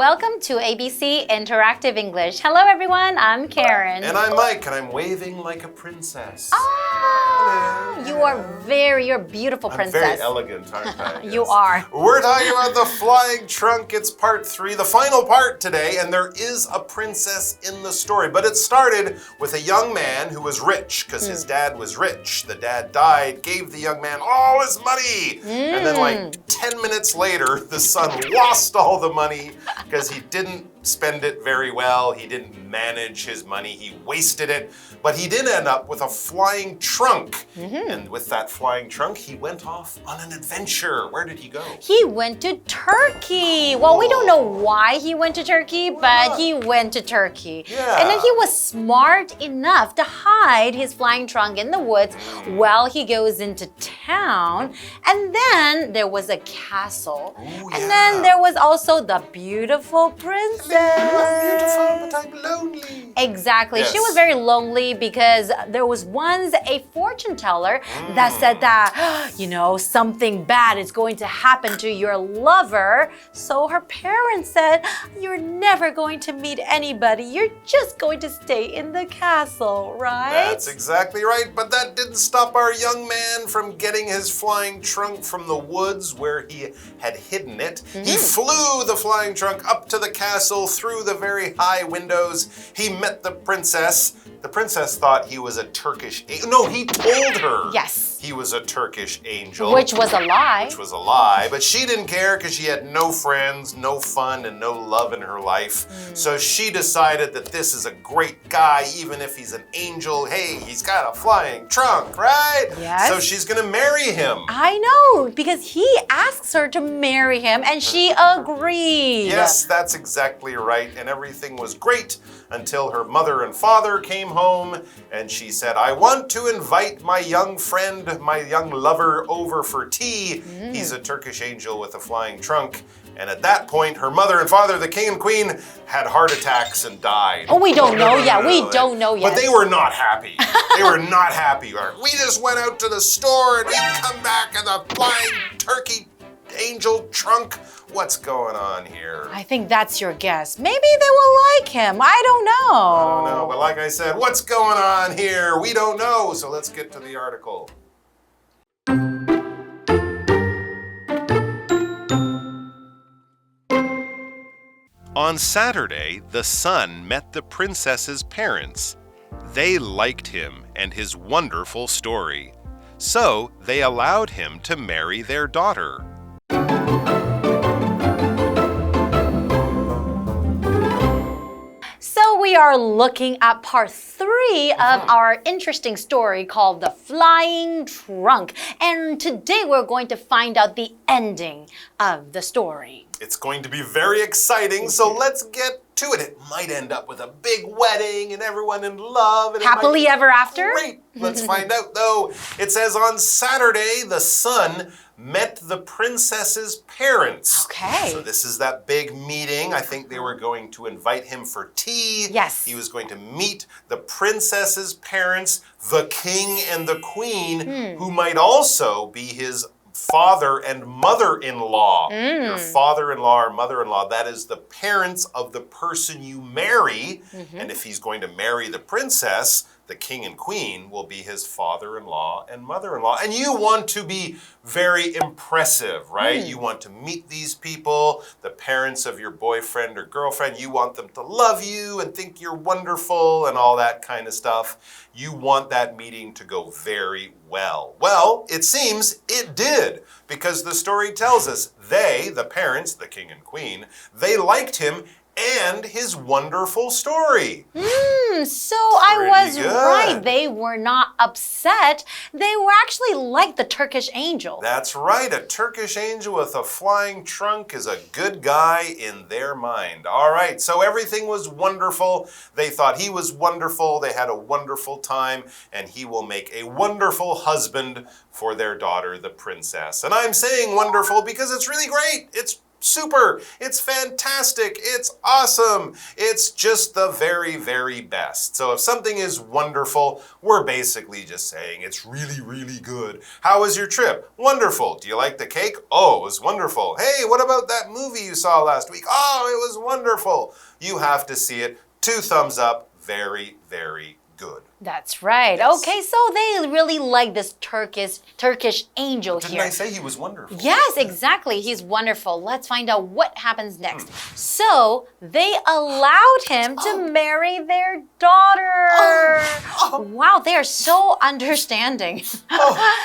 welcome to ABC Interactive English. Hello everyone, I'm Karen. And I'm Mike, and I'm waving like a princess. Oh, you're a beautiful princess. I'm very elegant, aren't I? You are. We're talking about the flying trunk. It's part 3, the final part today, and there is a princess in the story. But it started with a young man who was rich, because his dad was rich. The dad died, gave the young man all his money. And then like 10 minutes later, the son lost all the money because he didn't spend it very well. He didn't manage his money. He wasted it. But he did end up with a flying trunk. And with that flying trunk, he went off on an adventure. Where did he go? He went to Turkey. Well, we don't know why he went to Turkey, but he went to Turkey. Yeah. And then he was smart enough to hide his flying trunk in the woods while he goes into town. And then there was a castle. And then there was also the beautiful princess. You're beautiful, but I'm lonely. Exactly. Yes. She was very lonely because there was once a fortune teller that said that, something bad is going to happen to your lover. So her parents said, you're never going to meet anybody. You're just going to stay in the castle, right? That's exactly right. But that didn't stop our young man from getting his flying trunk from the woods where he had hidden it. He flew the flying trunk up to the castle through the very high windows. He met the princess. The princess thought he was a Turkish angel. No, he told her he was a Turkish angel. Which was a lie. Which was a lie. But she didn't care because she had no friends, no fun, and no love in her life. So she decided that this is a great guy, even if he's an angel. Hey, he's got a flying trunk, right? Yes. So she's going to marry him. I know, because he asks her to marry him and she agreed. Yes, that's exactly right. And everything was great until her mother and father came home and she said, I want to invite my young friend, my young lover over for tea. He's a Turkish angel with a flying trunk. And at that point, her mother and father, the king and queen, had heart attacks and died. Oh, we don't know yet. We don't know yet. But they were not happy. They were not happy. We just went out to the store and we come back in the flying turkey angel trunk. What's going on here? I think that's your guess. Maybe they will like him. I don't know. I don't know, but like I said, what's going on here? We don't know, so let's get to the article. On Saturday, the son met the princess's parents. They liked him and his wonderful story. So they allowed him to marry their daughter. So we are looking at part 3 of our interesting story called The Flying Trunk. And today we're going to find out the ending of the story. It's going to be very exciting, so let's get to it. It might end up with a big wedding and everyone in love. And Happily ever after? Great. Let's find out, though. It says on Saturday, the son met the princess's parents. Okay. So this is that big meeting. I think they were going to invite him for tea. Yes. He was going to meet the princess's parents, the king and the queen, who might also be his father and mother-in-law. Your father-in-law or mother-in-law, that is the parents of the person you marry. And if he's going to marry the princess, the king and queen will be his father-in-law and mother-in-law. And you want to be very impressive, right? You want to meet these people, the parents of your boyfriend or girlfriend. You want them to love you and think you're wonderful and all that kind of stuff. You want that meeting to go very well. Well, it seems it did, because the story tells us they, the parents, the king and queen, they liked him and his wonderful story. So I was good. right. They were not upset. They were actually like the Turkish angel. That's right. A Turkish angel with a flying trunk is a good guy in their mind. All right. So everything was wonderful. They thought he was wonderful. They had a wonderful time, and he will make a wonderful husband for their daughter, the princess. And I'm saying wonderful because it's really great. It's super, it's fantastic, it's awesome, it's just the very, very best. So if something is wonderful, we're basically just saying it's really, really good. How was your trip? Wonderful. Do you like the cake? Oh, it was wonderful. Hey, what about that movie you saw last week? Oh, it was wonderful. You have to see it. 2 thumbs up. Very, very good. That's right. Yes. Okay, so they really like this Turkish angel here. Didn't I say he was wonderful? Yes, exactly. He's wonderful. Let's find out what happens next. So they allowed him to marry their daughter. Wow, they are so understanding.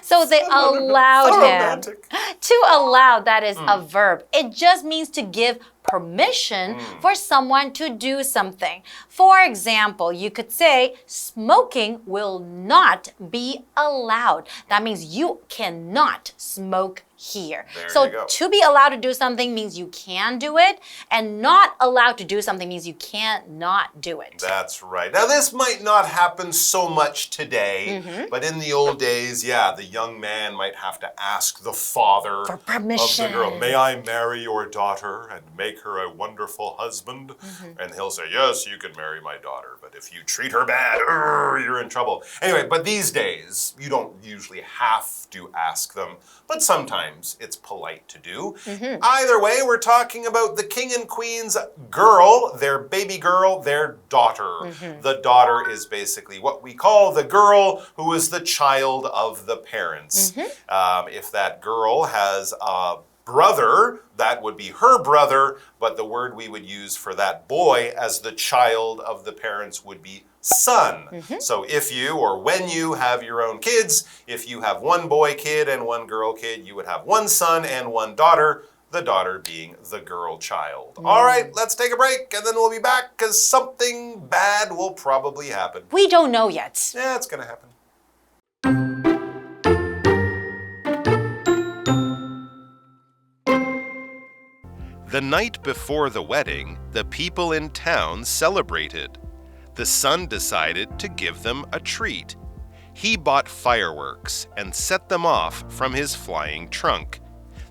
So they allowed him. To allow, that is a verb. It just means to give permission for someone to do something. For example, you could say, smoking will not be allowed. That means you cannot smoke here. So to be allowed to do something means you can do it, and not allowed to do something means you can't not do it. That's right. Now this might not happen so much today, but in the old days, yeah, the young man might have to ask the father For permission. of the girl, may I marry your daughter and make her a wonderful husband? And he'll say, yes, you can marry my daughter, but if you treat her bad, you're in trouble. Anyway, but these days, you don't usually have to ask them, but sometimes it's polite to do. Either way, we're talking about the king and queen's girl, their baby girl, their daughter. The daughter is basically what we call the girl who is the child of the parents. If that girl has a brother, that would be her brother, but the word we would use for that boy as the child of the parents would be son. So if you or when you have your own kids, if you have one boy kid and one girl kid, you would have one son and one daughter, the daughter being the girl child. All right, let's take a break and then we'll be back because something bad will probably happen. We don't know yet. Yeah, it's gonna happen. The night before the wedding, the people in town celebrated. The son decided to give them a treat. He bought fireworks and set them off from his flying trunk.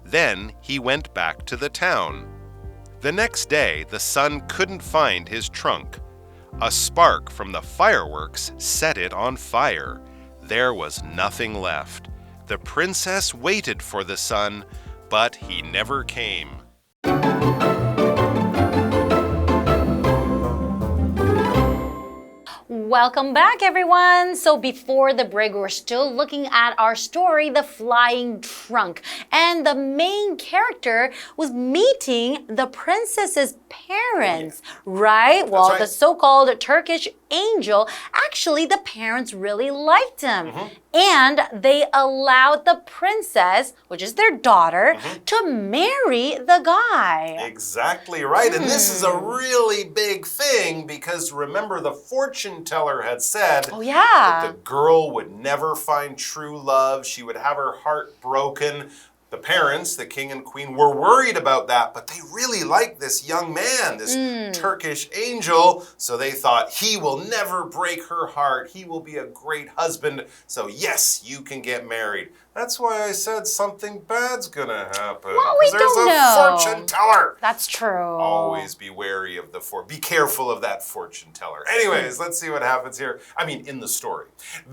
Then he went back to the town. The next day, the son couldn't find his trunk. A spark from the fireworks set it on fire. There was nothing left. The princess waited for the son, but he never came. Welcome back, everyone. So before the break, we're still looking at our story, The Flying Trunk. And the main character was meeting the princess's parents, right? Well, right. The so-called Turkish angel, actually, the parents really liked him. And they allowed the princess, which is their daughter, to marry the guy. Exactly right. And this is a really big thing because remember the fortune teller had said that the girl would never find true love. She would have her heart broken. The parents, the king and queen, were worried about that, but they really liked this young man, this Turkish angel. So they thought, he will never break her heart. He will be a great husband. So yes, you can get married. That's why I said something bad's gonna happen. Well, we don't know. There's a fortune teller. That's true. Always be wary of be careful of that fortune teller. Anyways, let's see what happens here. I mean, in the story.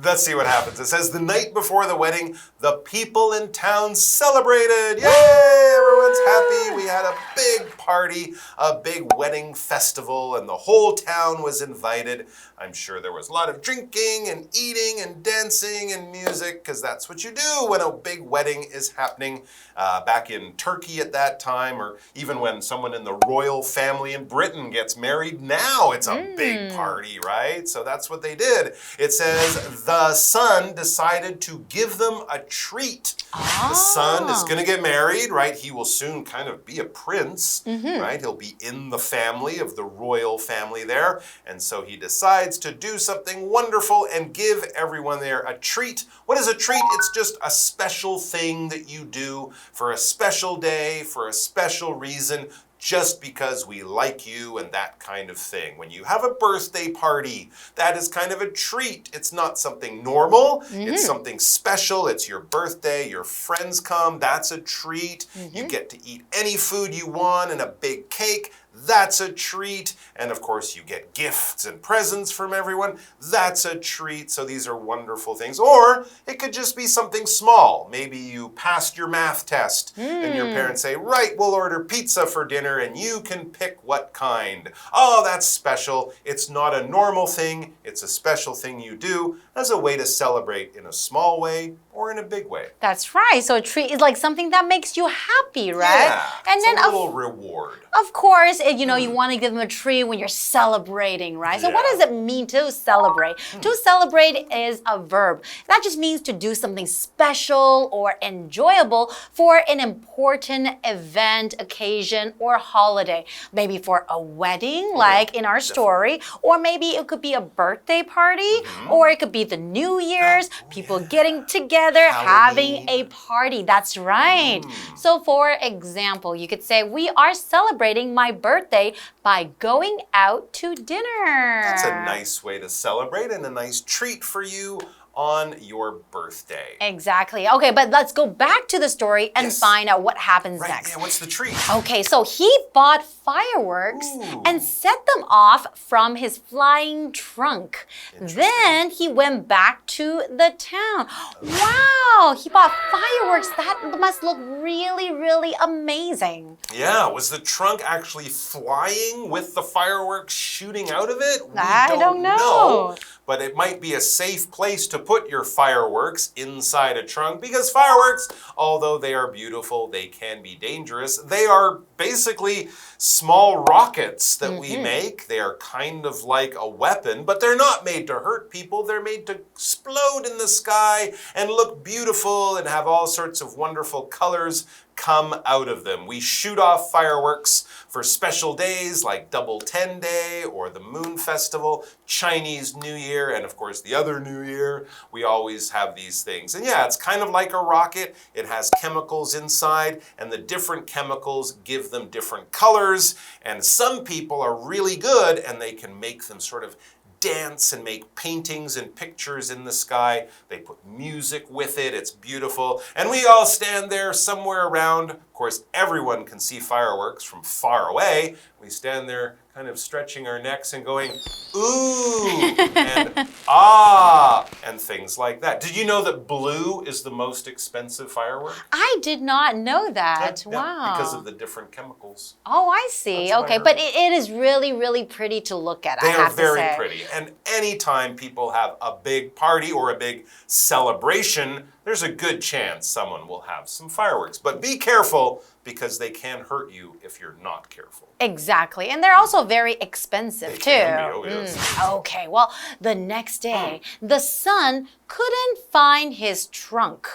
Let's see what happens. It says, the night before the wedding, the people in town celebrated. Yay! Everyone's happy. We had a big party, a big wedding festival, and the whole town was invited. I'm sure there was a lot of drinking and eating and dancing and music, because that's what you do when a big wedding is happening back in Turkey at that time, or even when someone in the royal family in Britain gets married. Now it's a big party, right? So that's what they did. It says the son decided to give them a treat. The son is going to get married, right? He will soon kind of be a prince, right? He'll be in the family of the royal family there. And so he decides to do something wonderful and give everyone there a treat. What is a treat? It's just a special thing that you do for a special day, for a special reason, just because we like you and that kind of thing. When you have a birthday party, that is kind of a treat. It's not something normal. It's something special. It's your birthday. Your friends come. That's a treat. You get to eat any food you want and a big cake. That's a treat. And of course, you get gifts and presents from everyone. That's a treat. So these are wonderful things. Or it could just be something small. Maybe you passed your math test and your parents say, right, we'll order pizza for dinner and you can pick what kind. Oh, that's special. It's not a normal thing. It's a special thing you do as a way to celebrate in a small way or in a big way. That's right. So a treat is like something that makes you happy, right? Yeah, and it's then a little reward. Of course, you know, you want to give them a treat when you're celebrating, right? So what does it mean to celebrate? To celebrate is a verb. That just means to do something special or enjoyable for an important event, occasion, or holiday. Maybe for a wedding, like in our story, or maybe it could be a birthday party, or it could be the New Year's, people getting together, having a party. That's right. So for example, you could say, we are celebrating my birthday by going out to dinner. That's a nice way to celebrate and a nice treat for you on your birthday. Exactly. Okay, but let's go back to the story and find out what happens next. Yeah, what's the treat? Okay, so he bought fireworks and set them off from his flying trunk. Then he went back to the town. Wow, he bought fireworks. That must look really, really amazing. Yeah, was the trunk actually flying with the fireworks shooting out of it? I don't know. But it might be a safe place to put your fireworks inside a trunk because fireworks, although they are beautiful, they can be dangerous. They are basically small rockets that we make. They are kind of like a weapon, but they're not made to hurt people. They're made to explode in the sky and look beautiful and have all sorts of wonderful colors come out of them. We shoot off fireworks for special days like Double 10 Day or the Moon Festival, Chinese New Year, and of course the other New Year. We always have these things. And yeah, it's kind of like a rocket. It has chemicals inside, and the different chemicals give them different colors. And some people are really good, and they can make them sort of dance and make paintings and pictures in the sky. They put music with it. It's beautiful. And we all stand there somewhere around. Of course, everyone can see fireworks from far away. We stand there kind of stretching our necks and going, ooh, and ah, and things like that. Did you know that blue is the most expensive firework? I did not know that. Wow. Because of the different chemicals. Oh, I see. Okay, but it is really, really pretty to look at, They are very pretty. And anytime people have a big party or a big celebration, there's a good chance someone will have some fireworks. But be careful because they can hurt you if you're not careful. Exactly. And they're also very expensive too. Can be, oh, yes. Okay, well, the next day, the son couldn't find his trunk.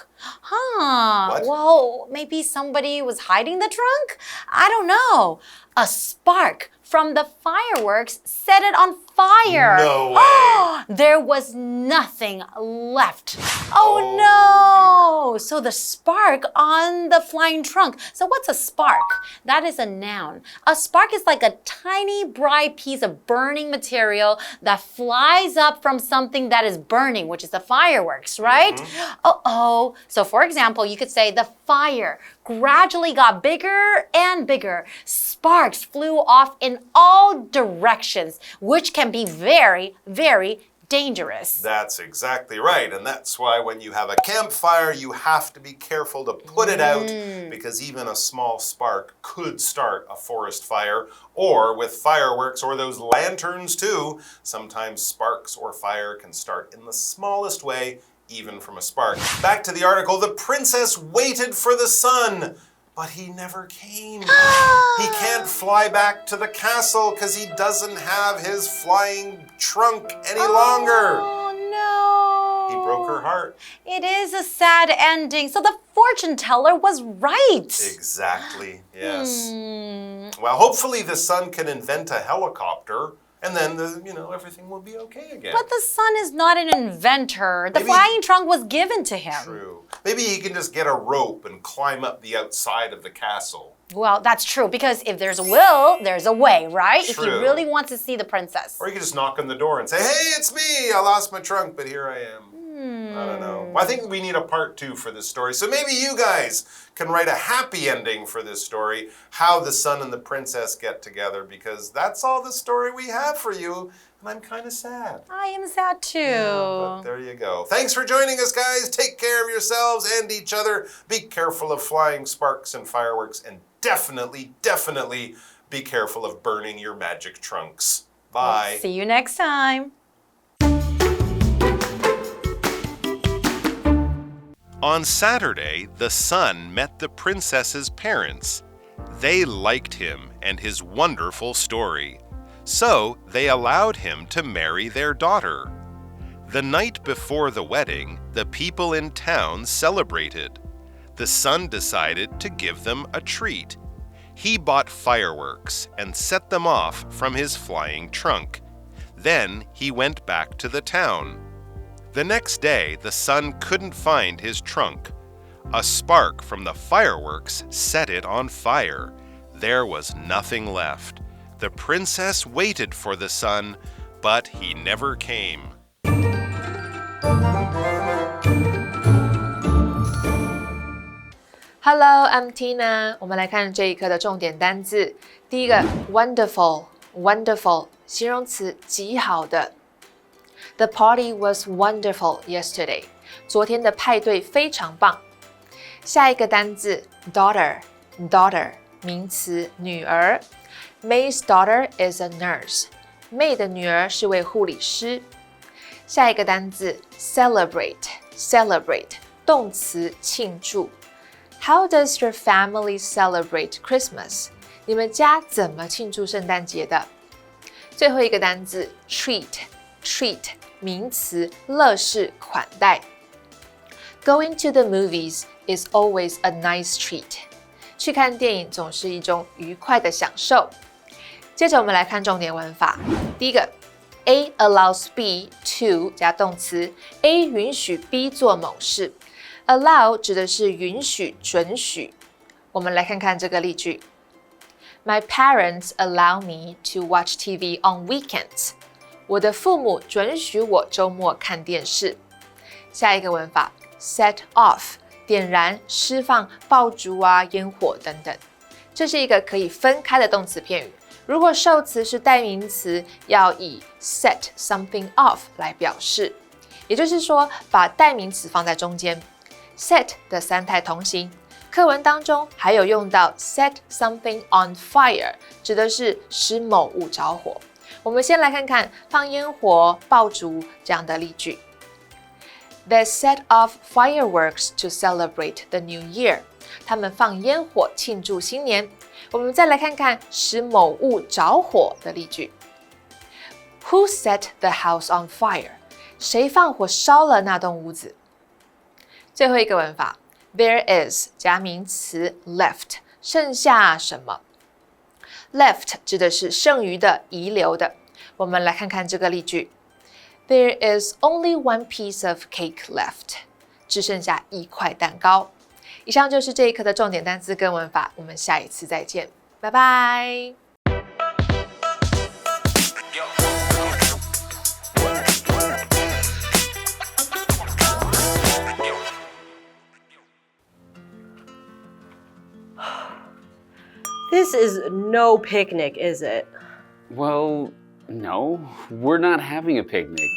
What? Well, maybe somebody was hiding the trunk? I don't know. A spark from the fireworks set it on fire. No way. There was nothing left. Oh no! So the spark on the flying trunk. So what's a spark? That is a noun. A spark is like a tiny bright piece of burning material that flies up from something that is burning, which is the fireworks, right? Uh-oh. So for example, you could say the fire gradually got bigger and bigger. Sparks flew off in all directions, which can be very, very dangerous. That's exactly right. And that's why when you have a campfire, you have to be careful to put it out because even a small spark could start a forest fire. Or with fireworks or those lanterns too, sometimes sparks or fire can start in the smallest way, even from a spark. Back to the article, the princess waited for the sun, but he never came. He can't fly back to the castle because he doesn't have his flying trunk any longer. Oh no. He broke her heart. It is a sad ending. So the fortune teller was right. Exactly, yes. Well, hopefully the son can invent a helicopter and then everything will be okay again. But the son is not an inventor. The flying trunk was given to him. True. Maybe he can just get a rope and climb up the outside of the castle. Well, that's true, because if there's a will, there's a way, right? True. If he really wants to see the princess. Or you can just knock on the door and say, hey, it's me. I lost my trunk, but here I am. I don't know. I think we need a part 2 for this story. So maybe you guys can write a happy ending for this story, how the son and the princess get together, because that's all the story we have for you. And I'm kind of sad. I am sad too. Yeah, but there you go. Thanks for joining us, guys. Take care of yourselves and each other. Be careful of flying sparks and fireworks. And definitely, definitely be careful of burning your magic trunks. Bye. We'll see you next time. On Saturday, the son met the princess's parents. They liked him and his wonderful story. So they allowed him to marry their daughter. The night before the wedding, the people in town celebrated. The son decided to give them a treat. He bought fireworks and set them off from his flying trunk. Then he went back to the town. The next day, the son couldn't find his trunk. A spark from the fireworks set it on fire. There was nothing left. The princess waited for the son, but he never came. Hello, I'm Tina. 我们来看这一课的重点单字。第一个 ，wonderful， wonderful， 形容词，极好的。The party was wonderful yesterday. 昨天的派对非常棒。下一个单字 daughter, daughter 名词女儿。May's daughter is a nurse. May 的女儿是位护理师。下一个单字 celebrate, celebrate 动词庆祝。How does your family celebrate Christmas? 你们家怎么庆祝圣诞节的？最后一个单字 treat, treat 名词乐事款待。Going to the movies is always a nice treat. 去看电影总是一种愉快的享受。接着我们来看重点文法。第一个 A allows B to 加动词 A 允许 B 做某事。Allow 指的是允许、准许。我们来看看这个例句。My parents allow me to watch TV on weekends. 我的父母准许我周末看电视。下一个文法 set off 点燃、释放、爆竹啊、烟火等等。这是一个可以分开的动词片语。如果受词是代名词，要以 set something off 来表示。也就是说，把代名词放在中间。set 的三态同形，课文当中还有用到 set something on fire， 指的是使某物着火。我们先来看看放烟火、爆竹这样的例句。They set off fireworks to celebrate the new year. 他们放烟火庆祝新年。我们再来看看使某物着火的例句。Who set the house on fire? 谁放火烧了那栋屋子？最后一个文法 There is 加名词 left 剩下什么 Left 指的是剩余的、遗留的。我们来看看这个例句 There is only one piece of cake left 只剩下一块蛋糕。以上就是这一课的重点单词跟文法，我们下一次再见，拜拜。This is no picnic, is it? Well, no, we're not having a picnic.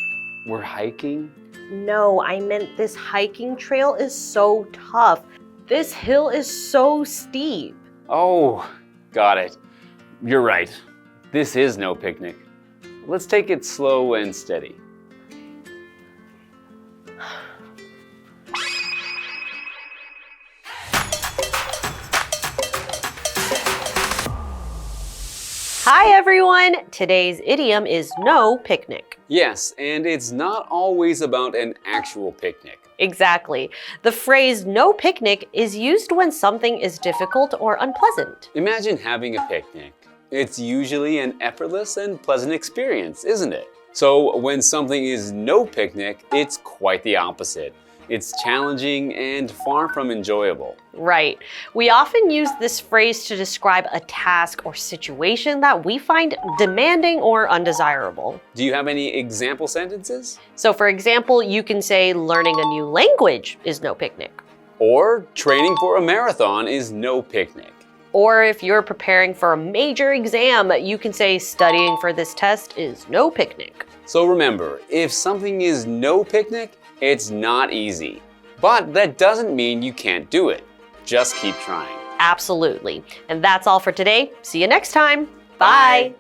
We're hiking. No, I meant this hiking trail is so tough. This hill is so steep. Oh, got it. You're right. This is no picnic. Let's take it slow and steady. Hi everyone! Today's idiom is no picnic. Yes, and it's not always about an actual picnic. Exactly. The phrase no picnic is used when something is difficult or unpleasant. Imagine having a picnic. It's usually an effortless and pleasant experience, isn't it? So when something is no picnic, it's quite the opposite. It's challenging and far from enjoyable. Right. We often use this phrase to describe a task or situation that we find demanding or undesirable. Do you have any example sentences? So for example, you can say learning a new language is no picnic. Or training for a marathon is no picnic. Or if you're preparing for a major exam, you can say studying for this test is no picnic. So remember, if something is no picnic, it's not easy. But that doesn't mean you can't do it. Just keep trying. Absolutely. And that's all for today. See you next time. Bye.